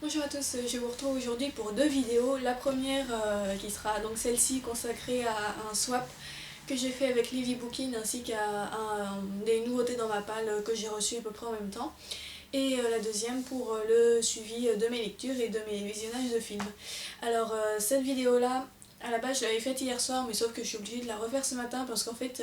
Bonjour à tous, je vous retrouve aujourd'hui pour deux vidéos. La première qui sera donc celle-ci consacrée à un swap que j'ai fait avec Lily Bookin ainsi qu'à des nouveautés dans ma palle que j'ai reçues à peu près en même temps. Et la deuxième pour le suivi de mes lectures et de mes visionnages de films. Alors cette vidéo-là, à la base je l'avais faite hier soir, mais sauf que je suis obligée de la refaire ce matin parce qu'en fait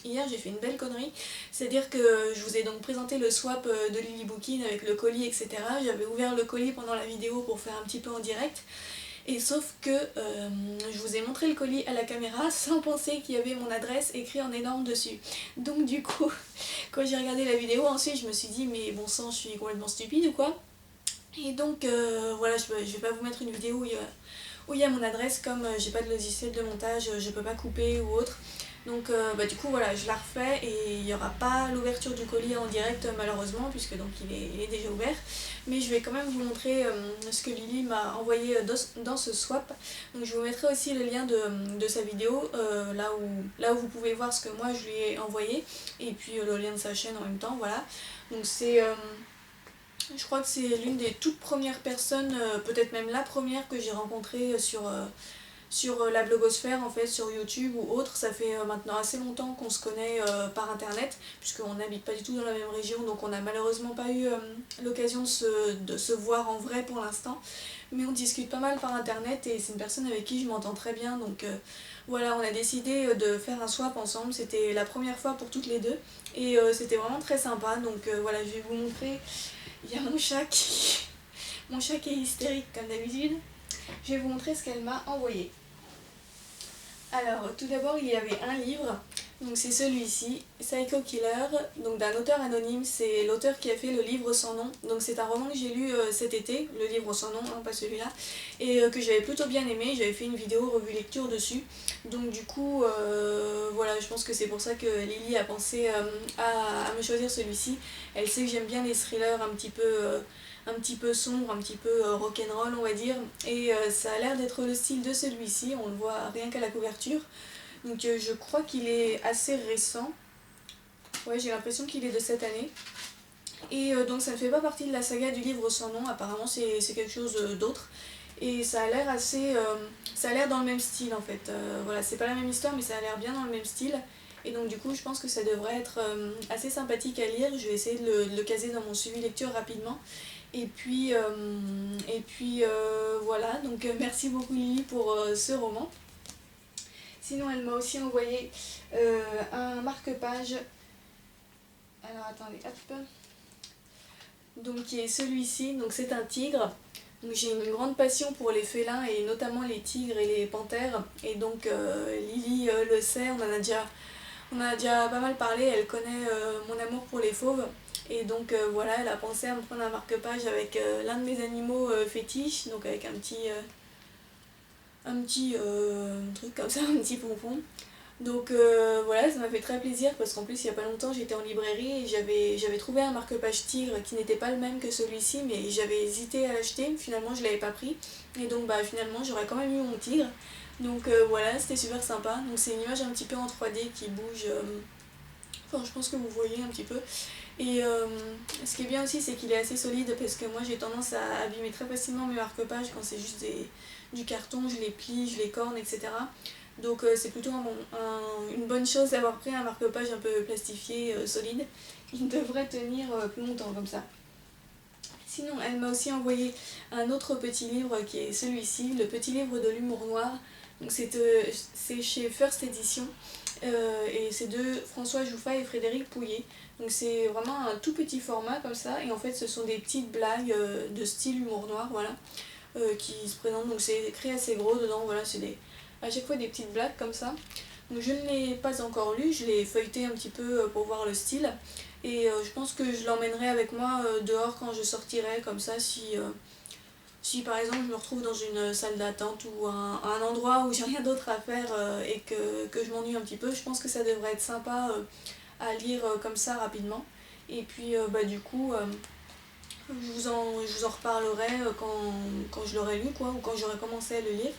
hier j'ai fait une belle connerie. C'est-à-dire que je vous ai donc présenté le swap de Lily Bookin avec le colis, etc. J'avais ouvert le colis pendant la vidéo pour faire un petit peu en direct. Et sauf que je vous ai montré le colis à la caméra sans penser qu'il y avait mon adresse écrite en énorme dessus. Donc du coup, quand j'ai regardé la vidéo, ensuite je me suis dit mais bon sang, je suis complètement stupide ou quoi. Et donc voilà, je vais pas vous mettre une vidéo où il y a mon adresse, comme j'ai pas de logiciel de montage, je peux pas couper ou autre. Donc du coup voilà, je la refais et il n'y aura pas l'ouverture du colis en direct malheureusement puisque donc il est déjà ouvert. Mais je vais quand même vous montrer ce que Lily m'a envoyé dans ce swap. Donc je vous mettrai aussi le lien de sa vidéo, là où vous pouvez voir ce que moi je lui ai envoyé. Et puis le lien de sa chaîne en même temps, voilà. Donc je crois que c'est l'une des toutes premières personnes, peut-être même la première que j'ai rencontrée sur la blogosphère en fait, sur YouTube ou autre. Ça fait maintenant assez longtemps qu'on se connaît par internet, puisqu'on n'habite pas du tout dans la même région, donc on n'a malheureusement pas eu l'occasion de se voir en vrai pour l'instant. Mais on discute pas mal par internet et c'est une personne avec qui je m'entends très bien, donc voilà, on a décidé de faire un swap ensemble. C'était la première fois pour toutes les deux et c'était vraiment très sympa. Donc voilà, je vais vous montrer. Il y a mon chat mon chat qui est hystérique comme d'habitude. Je vais vous montrer ce qu'elle m'a envoyé. Alors, tout d'abord, il y avait un livre, donc c'est celui-ci, Psycho Killer, donc d'un auteur anonyme. C'est l'auteur qui a fait le livre sans nom. Donc c'est un roman que j'ai lu cet été, le livre sans nom, hein, pas celui-là, et que j'avais plutôt bien aimé. J'avais fait une vidéo revue lecture dessus. Donc du coup, voilà, je pense que c'est pour ça que Lily a pensé à me choisir celui-ci. Elle sait que j'aime bien les thrillers un petit peu sombre, un petit peu rock'n'roll on va dire, et ça a l'air d'être le style de celui-ci, on le voit rien qu'à la couverture. Donc je crois qu'il est assez récent, ouais, j'ai l'impression qu'il est de cette année. Et donc ça ne fait pas partie de la saga du livre sans nom, apparemment c'est quelque chose d'autre. Et ça a l'air ça a l'air dans le même style en fait. Voilà, c'est pas la même histoire mais ça a l'air bien dans le même style. Et donc du coup je pense que ça devrait être assez sympathique à lire. Je vais essayer de le caser dans mon suivi lecture rapidement. Et puis voilà, donc merci beaucoup Lily pour ce roman. Sinon elle m'a aussi envoyé un marque-page. Alors attendez, hop. Donc qui est celui-ci, donc c'est un tigre. Donc j'ai une grande passion pour les félins et notamment les tigres et les panthères. Et donc Lily le sait, on en a déjà pas mal parlé, elle connaît mon amour pour les fauves. Et donc voilà, elle a pensé à me prendre un marque-page avec l'un de mes animaux fétiches, donc avec un petit truc comme ça, un petit pompon. Donc voilà, ça m'a fait très plaisir parce qu'en plus il n'y a pas longtemps j'étais en librairie et j'avais trouvé un marque-page tigre qui n'était pas le même que celui-ci, mais j'avais hésité à l'acheter, finalement je l'avais pas pris. Et donc finalement j'aurais quand même eu mon tigre. Donc voilà, c'était super sympa. Donc c'est une image un petit peu en 3D qui bouge. Enfin je pense que vous voyez un petit peu. Et ce qui est bien aussi c'est qu'il est assez solide parce que moi j'ai tendance à abîmer très facilement mes marque-pages quand c'est juste du carton, je les plie, je les corne, etc. Donc c'est plutôt une bonne chose d'avoir pris un marque-page un peu plastifié, solide. Il devrait tenir plus longtemps comme ça. Sinon elle m'a aussi envoyé un autre petit livre qui est celui-ci, le petit livre de l'humour noir. Donc c'est chez First Edition et c'est de François Jouffat et Frédéric Pouillet. Donc c'est vraiment un tout petit format comme ça et en fait ce sont des petites blagues de style humour noir, voilà, qui se présentent. Donc c'est écrit assez gros dedans, voilà, c'est à chaque fois des petites blagues comme ça. Donc je ne l'ai pas encore lu, je l'ai feuilleté un petit peu pour voir le style et je pense que je l'emmènerai avec moi dehors quand je sortirai, comme ça si par exemple je me retrouve dans une salle d'attente ou un endroit où j'ai rien d'autre à faire et que je m'ennuie un petit peu, je pense que ça devrait être sympa à lire comme ça rapidement. Et puis du coup je vous en reparlerai quand je l'aurai lu quoi, ou quand j'aurai commencé à le lire.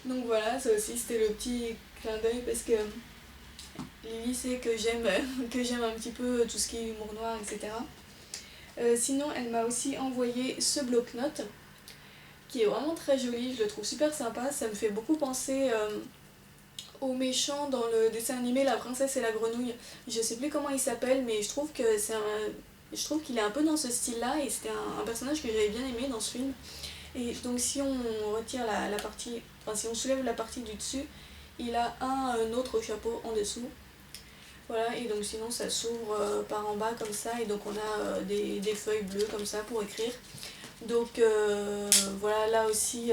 Donc voilà, ça aussi c'était le petit clin d'œil parce que Lily sait que j'aime que j'aime un petit peu tout ce qui est humour noir, etc. Sinon elle m'a aussi envoyé ce bloc-notes qui est vraiment très joli, je le trouve super sympa, ça me fait beaucoup penser au méchant dans le dessin animé La Princesse et la Grenouille. Je sais plus comment il s'appelle, mais je trouve que je trouve qu'il est un peu dans ce style-là et c'était un personnage que j'avais bien aimé dans ce film. Et donc si on retire la partie, enfin si on soulève la partie du dessus, il a un autre chapeau en dessous. Voilà, et donc sinon ça s'ouvre par en bas comme ça, et donc on a des feuilles bleues comme ça pour écrire. Donc voilà, là aussi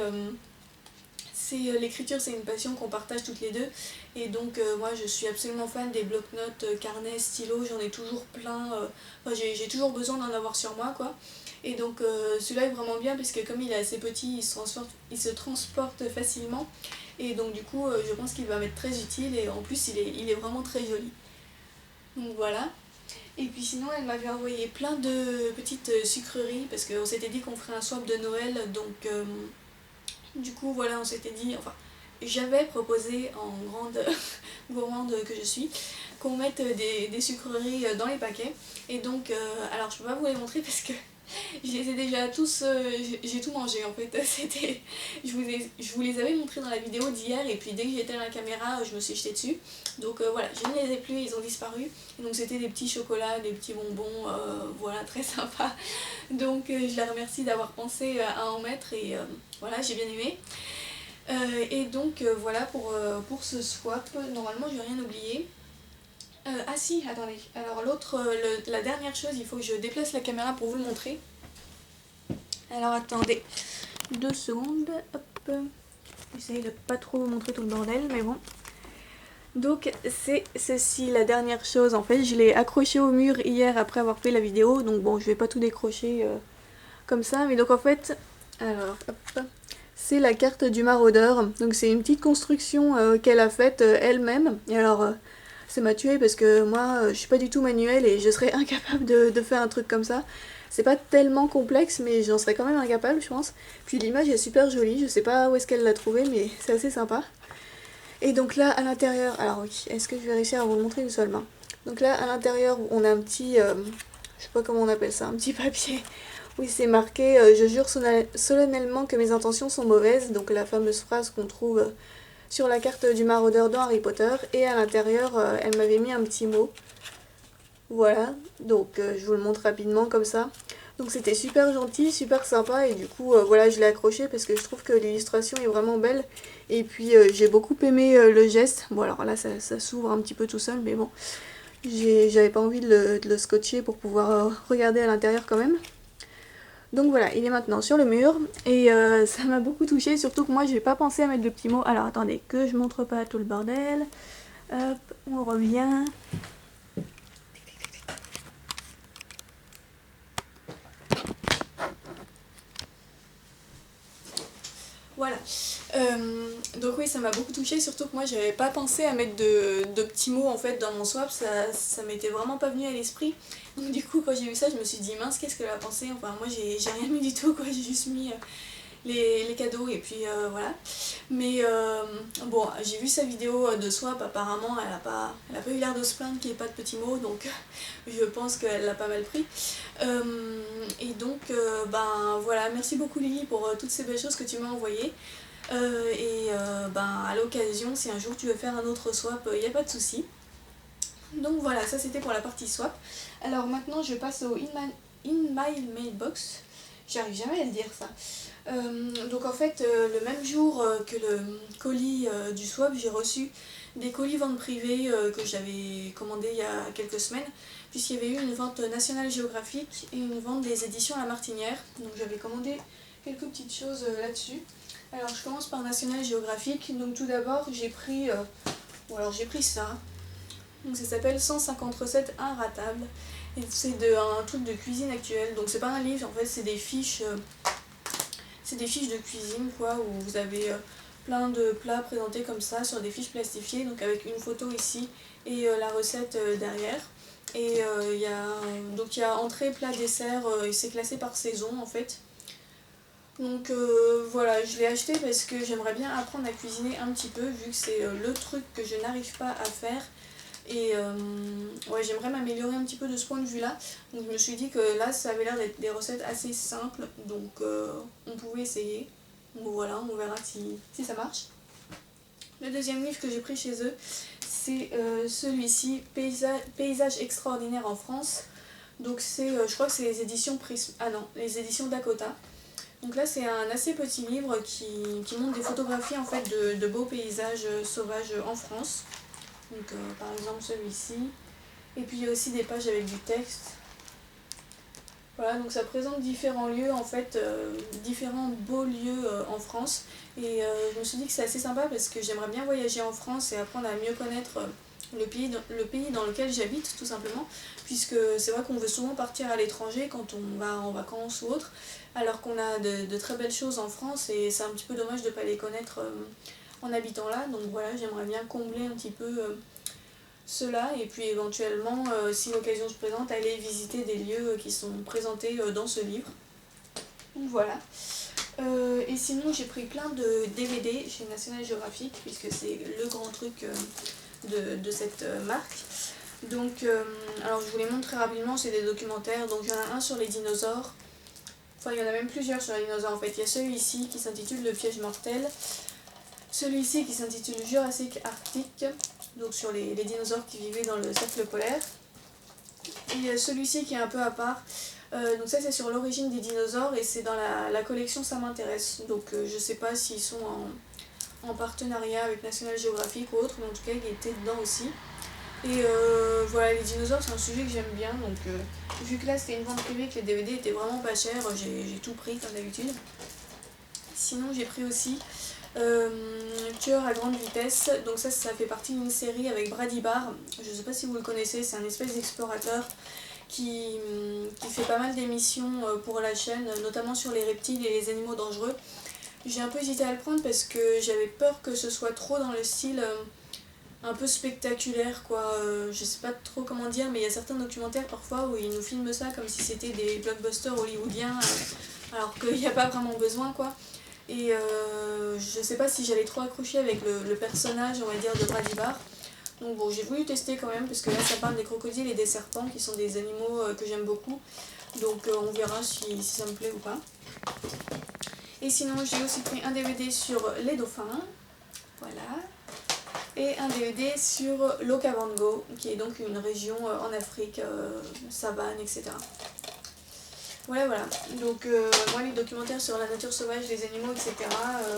l'écriture c'est une passion qu'on partage toutes les deux, et donc moi je suis absolument fan des bloc-notes, carnets, stylos, j'en ai toujours plein, enfin, j'ai toujours besoin d'en avoir sur moi quoi. Et donc celui-là est vraiment bien parce que comme il est assez petit, il se transporte facilement, et donc du coup je pense qu'il va m'être très utile, et en plus il est vraiment très joli. Donc voilà. Et puis sinon elle m'avait envoyé plein de petites sucreries parce qu'on s'était dit qu'on ferait un swap de Noël, donc du coup voilà, on s'était dit, enfin j'avais proposé en grande gourmande que je suis, qu'on mette des sucreries dans les paquets. Et donc alors je peux pas vous les montrer parce que je les ai déjà tous, j'ai tout mangé en fait. C'était, je vous les avais montrés dans la vidéo d'hier, et puis dès que j'étais à la caméra je me suis jetée dessus. Donc voilà, je ne les ai plus, ils ont disparu. Et donc c'était des petits chocolats, des petits bonbons, voilà, très sympa. Donc je la remercie d'avoir pensé à en mettre, et voilà, j'ai bien aimé. Et donc voilà pour ce swap, normalement je n'ai rien oublié. Ah si, attendez, alors la dernière chose, il faut que je déplace la caméra pour vous le montrer. Alors attendez, 2 secondes, hop, j'essaye de pas trop vous montrer tout le bordel, mais bon. Donc c'est ceci, la dernière chose, en fait je l'ai accroché au mur hier après avoir fait la vidéo, donc bon je vais pas tout décrocher comme ça, mais donc en fait, alors hop, c'est la carte du maraudeur, donc c'est une petite construction qu'elle a faite elle-même, et alors ça m'a tuée parce que moi je suis pas du tout manuelle et je serais incapable de faire un truc comme ça. C'est pas tellement complexe mais j'en serais quand même incapable je pense. Puis l'image est super jolie, je sais pas où est-ce qu'elle l'a trouvée mais c'est assez sympa. Et donc là à l'intérieur, alors oui, est-ce que je vais réussir à vous le montrer une seule main. Donc là à l'intérieur on a un petit, je sais pas comment on appelle ça, un petit papier. Oui, c'est marqué je jure solennellement que mes intentions sont mauvaises, donc la fameuse phrase qu'on trouve sur la carte du maraudeur dans Harry Potter, et à l'intérieur elle m'avait mis un petit mot. Voilà, donc je vous le montre rapidement comme ça. Donc c'était super gentil, super sympa, et du coup voilà, je l'ai accroché parce que je trouve que l'illustration est vraiment belle, et puis j'ai beaucoup aimé le geste. Bon alors là ça s'ouvre un petit peu tout seul, mais bon, j'avais pas envie de le scotcher pour pouvoir regarder à l'intérieur quand même. Donc voilà, il est maintenant sur le mur, et ça m'a beaucoup touchée, surtout que moi j'ai pas pensé à mettre de petits mots. Alors attendez, que je montre pas tout le bordel. Hop, on revient. Voilà. Donc oui, ça m'a beaucoup touchée, surtout que moi j'avais pas pensé à mettre de petits mots en fait dans mon swap, ça m'était vraiment pas venu à l'esprit. Donc du coup quand j'ai vu ça, je me suis dit mince, qu'est-ce qu'elle a pensé. Enfin moi j'ai rien mis du tout quoi, j'ai juste mis les cadeaux, et puis voilà. Mais bon, j'ai vu sa vidéo de swap, apparemment elle a pas eu l'air de se plaindre qu'il n'y ait pas de petits mots, donc je pense qu'elle l'a pas mal pris. Et donc ben voilà, merci beaucoup Lily pour toutes ces belles choses que tu m'as envoyées. Ben à l'occasion, si un jour tu veux faire un autre swap, il n'y a pas de souci. Donc voilà, ça c'était pour la partie swap. Alors maintenant je passe au In My Mailbox. J'arrive jamais à le dire ça. Donc en fait le même jour que le colis du swap, j'ai reçu des colis vente privée que j'avais commandé il y a quelques semaines, puisqu'il y avait eu une vente nationale géographique et une vente des éditions La Martinière. Donc j'avais commandé quelques petites choses là-dessus. Alors je commence par national géographique. Donc tout d'abord j'ai pris j'ai pris ça. Donc ça s'appelle 150 recettes inratables, et c'est un truc de cuisine actuelle. Donc c'est pas un livre, en fait c'est des fiches de cuisine quoi, où vous avez plein de plats présentés comme ça sur des fiches plastifiées, donc avec une photo ici et la recette derrière. Et il y a entrée, plat, dessert, et c'est classé par saison en fait. Donc voilà, je l'ai acheté parce que j'aimerais bien apprendre à cuisiner un petit peu, vu que c'est le truc que je n'arrive pas à faire. Et ouais, j'aimerais m'améliorer un petit peu de ce point de vue là. Donc je me suis dit que là ça avait l'air d'être des recettes assez simples, donc on pouvait essayer. Donc voilà, on verra si ça marche. Le deuxième livre que j'ai pris chez eux, c'est celui-ci, Paysage extraordinaire en France. Donc c'est, je crois que c'est les éditions Prisme, ah non, les éditions Dakota. Donc là c'est un assez petit livre qui montre des photographies en fait de beaux paysages sauvages en France. Donc par exemple celui-ci. Et puis il y a aussi des pages avec du texte. Voilà, donc ça présente différents lieux en fait, différents beaux lieux en France. Et je me suis dit que c'est assez sympa parce que j'aimerais bien voyager en France et apprendre à mieux connaître le pays dans lequel j'habite tout simplement. Puisque c'est vrai qu'on veut souvent partir à l'étranger quand on va en vacances ou autre, alors qu'on a de très belles choses en France et c'est un petit peu dommage de ne pas les connaître en habitant là. Donc voilà, j'aimerais bien combler un petit peu cela et puis éventuellement, si l'occasion se présente, aller visiter des lieux qui sont présentés dans ce livre. Donc voilà. Et sinon j'ai pris plein de DVD chez National Geographic puisque c'est le grand truc de cette marque. Donc alors je vous les montre très rapidement, c'est des documentaires. Donc il y en a un sur les dinosaures. Enfin il y en a même plusieurs sur les dinosaures en fait. Il y a celui-ci qui s'intitule Le piège mortel. Celui-ci qui s'intitule Jurassic Arctic, donc sur les dinosaures qui vivaient dans le cercle polaire. Et celui-ci qui est un peu à part, donc ça c'est sur l'origine des dinosaures et c'est dans la collection Ça m'intéresse. Donc je sais pas s'ils sont en partenariat avec National Geographic ou autre, mais en tout cas il était dedans aussi. Et voilà, les dinosaures c'est un sujet que j'aime bien, donc vu que là c'était une vente privée, que les DVD étaient vraiment pas chers, j'ai tout pris comme d'habitude. Sinon j'ai pris aussi Tueur à grande vitesse, donc ça fait partie d'une série avec Brady Barr, je sais pas si vous le connaissez, c'est un espèce d'explorateur qui fait pas mal d'émissions pour la chaîne, notamment sur les reptiles et les animaux dangereux. J'ai un peu hésité à le prendre parce que j'avais peur que ce soit trop dans le style un peu spectaculaire quoi, je sais pas trop comment dire, mais il y a certains documentaires parfois où ils nous filment ça comme si c'était des blockbusters hollywoodiens alors qu'il n'y a pas vraiment besoin quoi. Et je sais pas si j'allais trop accrocher avec le personnage on va dire de Brady Barr. Donc bon, j'ai voulu tester quand même parce que là ça parle des crocodiles et des serpents qui sont des animaux que j'aime beaucoup. Donc on verra si ça me plaît ou pas. Et sinon j'ai aussi pris un DVD sur les dauphins. Voilà. Et un DVD sur l'Okavango qui est donc une région en Afrique, savane, etc. Voilà, donc moi les documentaires sur la nature sauvage, les animaux, etc.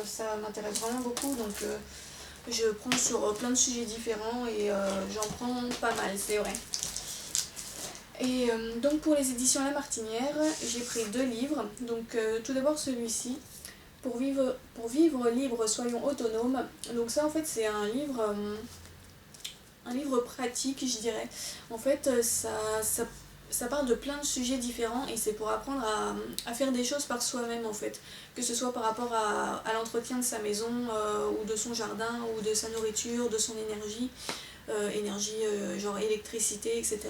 Ça m'intéresse vraiment beaucoup, donc je prends sur plein de sujets différents et j'en prends pas mal, c'est vrai. Et donc pour les éditions La Martinière, j'ai pris 2 livres, donc tout d'abord celui-ci, pour vivre libre, soyons autonomes. Donc ça en fait c'est un livre pratique je dirais. En fait ça parle de plein de sujets différents et c'est pour apprendre à faire des choses par soi-même en fait. Que ce soit par rapport à l'entretien de sa maison ou de son jardin ou de sa nourriture, de son énergie, genre électricité, etc.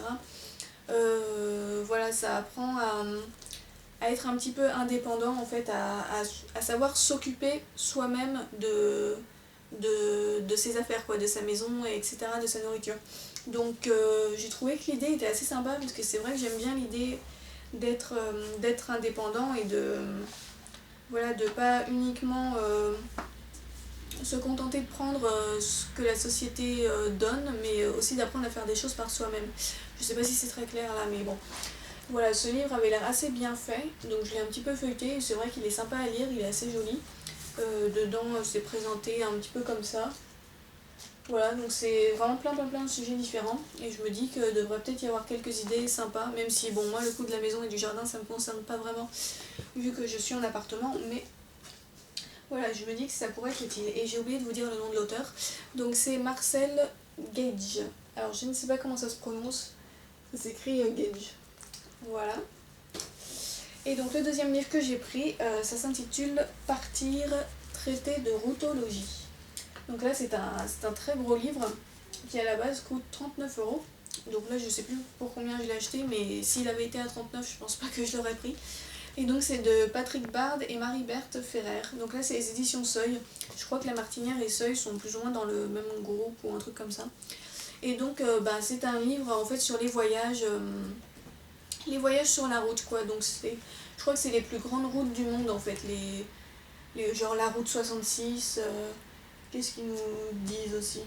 Voilà, ça apprend à être un petit peu indépendant en fait, à savoir s'occuper soi-même de ses affaires, quoi, de sa maison, etc., de sa nourriture. Donc j'ai trouvé que l'idée était assez sympa parce que c'est vrai que j'aime bien l'idée d'être indépendant et de pas uniquement se contenter de prendre ce que la société donne, mais aussi d'apprendre à faire des choses par soi-même. Je sais pas si c'est très clair là, mais bon. Voilà, ce livre avait l'air assez bien fait, donc je l'ai un petit peu feuilleté, et c'est vrai qu'il est sympa à lire, il est assez joli. Dedans, c'est présenté un petit peu comme ça. Voilà, donc c'est vraiment plein de sujets différents, et je me dis que devrait peut-être y avoir quelques idées sympas, même si, bon, moi, le coup de la maison et du jardin, ça me concerne pas vraiment, vu que je suis en appartement, mais voilà, je me dis que ça pourrait être utile. Et j'ai oublié de vous dire le nom de l'auteur, donc c'est Marcel Gage. Alors, je ne sais pas comment ça se prononce, ça s'écrit Gage. Voilà. Et donc le deuxième livre que j'ai pris, ça s'intitule Partir, traité de routologie. Donc là c'est un très gros livre qui à la base coûte 39 €. Donc là je sais plus pour combien je l'ai acheté, mais s'il avait été à 39, je pense pas que je l'aurais pris. Et donc c'est de Patrick Bard et Marie-Berthe Ferrer. Donc là c'est les éditions Seuil. Je crois que La Martinière et Seuil sont plus ou moins dans le même groupe ou un truc comme ça. Et donc c'est un livre en fait sur les voyages sur la route quoi. Donc je crois que c'est les plus grandes routes du monde en fait, genre la route 66, qu'est-ce qu'ils nous disent aussi?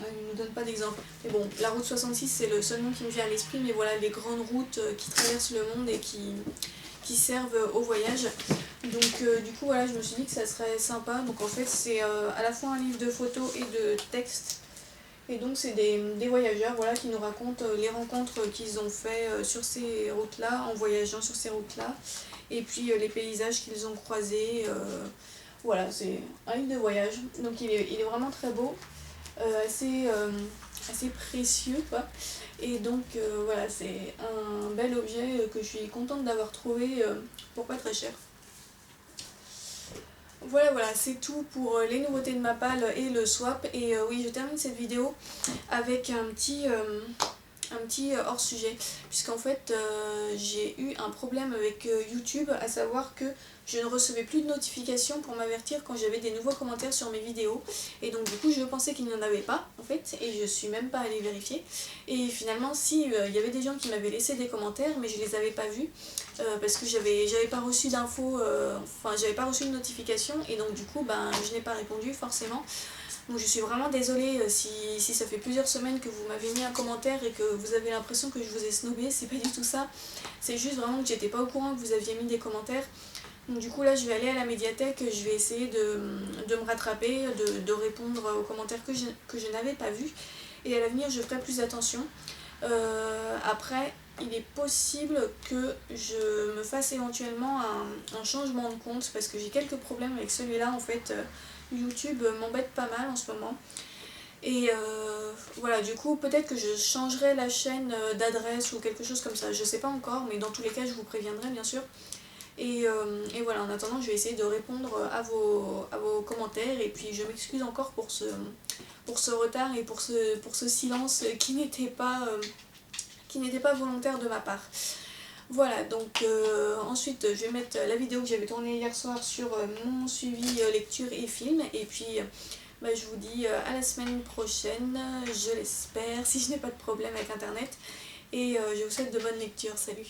Ah, ils ne nous donnent pas d'exemple. Mais bon, la route 66 c'est le seul nom qui me vient à l'esprit, mais voilà les grandes routes qui traversent le monde et qui servent au voyage. Donc du coup voilà, je me suis dit que ça serait sympa. Donc en fait c'est à la fois un livre de photos et de textes. Et donc c'est des voyageurs voilà, qui nous racontent les rencontres qu'ils ont fait sur ces routes-là, en voyageant sur ces routes-là. Et puis les paysages qu'ils ont croisés. Voilà, c'est un livre de voyage. Donc il est vraiment très beau, assez précieux quoi. Et donc voilà, c'est un bel objet que je suis contente d'avoir trouvé pour pas très cher. Voilà, c'est tout pour les nouveautés de ma palle et le swap. Et oui, je termine cette vidéo avec un petit hors-sujet. Puisqu'en fait, j'ai eu un problème avec YouTube, à savoir que je ne recevais plus de notifications pour m'avertir quand j'avais des nouveaux commentaires sur mes vidéos. Et donc du coup, je pensais qu'il n'y en avait pas, en fait, et je suis même pas allée vérifier. Et finalement, si, il y avait des gens qui m'avaient laissé des commentaires, mais je les avais pas vus. Parce que j'avais pas reçu d'infos, enfin j'avais pas reçu de notification et donc du coup je n'ai pas répondu forcément. Donc je suis vraiment désolée si ça fait plusieurs semaines que vous m'avez mis un commentaire et que vous avez l'impression que je vous ai snobé, c'est pas du tout ça. C'est juste vraiment que j'étais pas au courant que vous aviez mis des commentaires. Donc du coup là je vais aller à la médiathèque, je vais essayer de me rattraper, de répondre aux commentaires que je n'avais pas vus. Et à l'avenir je ferai plus attention. Après, il est possible que je me fasse éventuellement un changement de compte parce que j'ai quelques problèmes avec celui-là. En fait, YouTube m'embête pas mal en ce moment. Et voilà, du coup, peut-être que je changerai la chaîne d'adresse ou quelque chose comme ça. Je sais pas encore, mais dans tous les cas, je vous préviendrai bien sûr. Et voilà, en attendant, je vais essayer de répondre à vos commentaires. Et puis, je m'excuse encore pour ce retard et pour ce silence qui n'était pas volontaire de ma part. Voilà, donc ensuite je vais mettre la vidéo que j'avais tournée hier soir sur mon suivi lecture et film. Et puis je vous dis à la semaine prochaine, je l'espère, si je n'ai pas de problème avec internet. Et je vous souhaite de bonnes lectures. Salut!